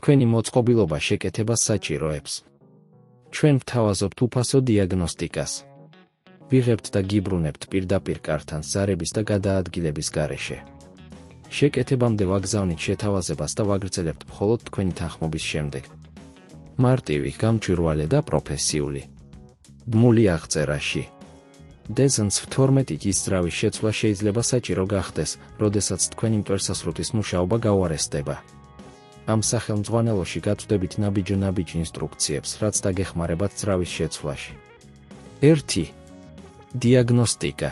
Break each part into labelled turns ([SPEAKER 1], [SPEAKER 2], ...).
[SPEAKER 1] თქვენი მოწყობილობა შეკეთება საჭიროებს. ჩვენ ვთავაზობთ უფასო დიაგნოსტიკას. ვიღებთ და გიბრუნებთ პირდაპირ კართან ზარების და გადაადგილების გარეშე. შეკეთებამდე ვაგზავნით შეთავაზებას და ვაგრძელებთ მხოლოდ თქვენი თანხმობის შემდეგ. მარტივი, გამჭვირვალე და პროფესიული. ბმული აღწერაში. დეზნს 12 ის ძრავის შეცვლა შეიძლება საჭირო გახდეს, როდესაც თქვენი მტვერსასრუტის მუშაობა გაუარესდება. ამ სახელმძღვანელოში გაწვდებით ნაბიჯ ინსტრუქციებს, რაც დაგეხმარებათ ძრავის შეცვლაში. 1. დიაგნოსტიკა.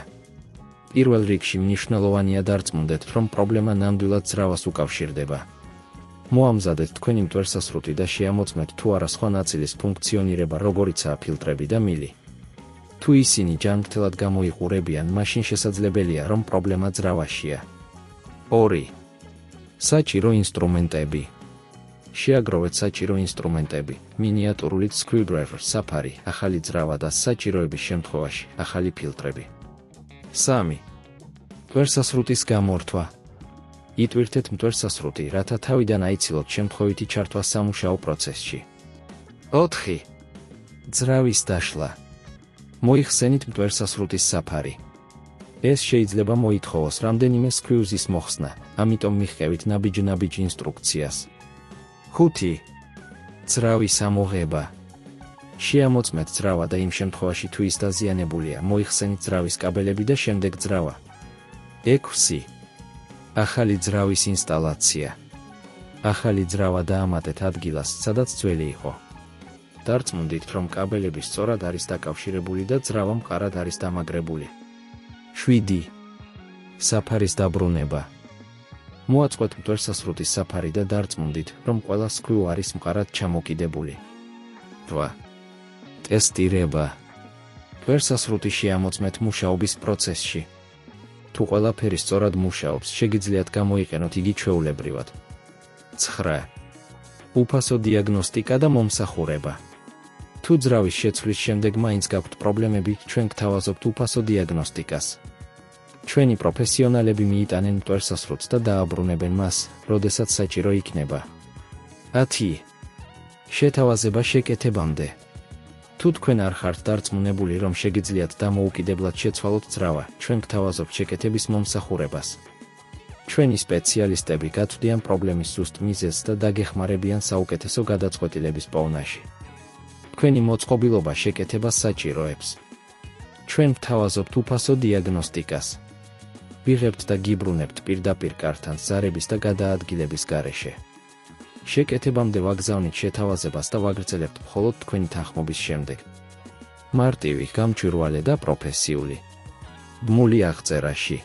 [SPEAKER 1] პირველ რიგში მნიშვნელოვანია დარწმუნდეთ, რომ პრობლემა ნამდვილად ძრავას უკავშირდება. მოამზადეთ თქვენი მტვერსასრუტი და შეამოწმეთ თუ არა სხვა ნაწილის ფუნქციონირება, როგორიცაა ფილტრები და მილი. თუ ისინი ჯანმრთელად გამოიყურებიან, მაშინ შესაძლებელია, რომ პრობლემა ძრავაშია. 2. საჭირო ინსტრუმენტები. შეაგროვეთ საჭირო ინსტრუმენტები, მინიატურული screwdriver, საფარი, ახალი ძრავა და საჭიროების შემთხვევაში ახალი ფილტრები. 3. მტვერსასრუტის გამორთვა. იტვირთეთ მტვერსასრუტი, რათა თავიდან აიცილოთ შემთხვევითი ჩართვა სამუშაო პროცესში. 4. ძრავის დაშლა. მოიხსენით მტვერსასრუტის საფარი. ეს შეიძლება მოითხოვოს რამდენიმე სკრიუზის მოხსნა, ამიტომ მიხკევით ნაბიჯ ინსტრუქციას. 5. ძრავის ამოღება. შეამოწმეთ ძრავა და იმ შემთხვევაში თუ ის დაზიანებულია, მოიხსენით ძრავის კაბელები და შემდეგ ძრავა. 6. ახალი ძრავის ინსტალაცია. ახალი ძრავა დაამატეთ ადგილას, სადაც ძველი იყო. დარწმუნდით, რომ კაბელები სწორად არის დაკავშირებული და ძრავა მყარად არის დამაგრებული. 7. საფარის დაბრუნება. მოაწყვეთ მტვერსასრუტის საფარი და დარწმუნდით, რომ ყველა სკრიუ არის მყარად ჩამოკიდებული. 8. ტესტირება. მტვერსასრუტი შეამოწმეთ მუშაობის პროცესში. თუ ყველაფერი სწორად მუშაობს, შეგიძლიათ გამოიყენოთ იგი ჩვეულებრივად. 9. უფასო დიაგნოსტიკა და მომსახურება. თუ ძრავის შეცვლის შემდეგ მაინც გაქვთ პრობლემები, ჩვენ გთავაზობთ უფასო დიაგნოსტიკას. ჩვენი პროფესიონალები მიიტანენ მტვერსასრუტს და დააბრუნებენ მას, როდესაც საჭირო იქნება. 10. შეთავაზება შეკეთებამდე. თუ თქვენ არ ხართ დარწმუნებული, რომ შეგიძლიათ დამოუკიდებლად შეცვალოთ ძრავა, ჩვენ გთავაზობთ შეკეთების მომსახურებას. ჩვენი სპეციალისტები გაწვდიან პრობლემის ზუსტ მიზეზს და დაგეხმარებიან საუკეთესო გადაწყვეტილების პოვნაში. თქვენი მოწყობილობა შეკეთებას საჭიროებს. ჩვენ ვთავაზობთ უფასო დიაგნოსტიკას. ვიღებთ და გიბრუნებთ პირდაპირ კართან ზარების და გადაადგილების გარეშე. შეკეთებამდე ვაგზავნით შეთავაზებას და ვაგრძელებთ მხოლოდ თქვენი თანხმობის შემდეგ. მარტივი, გამჭვირვალე და პროფესიული. ბმული აღწერაში.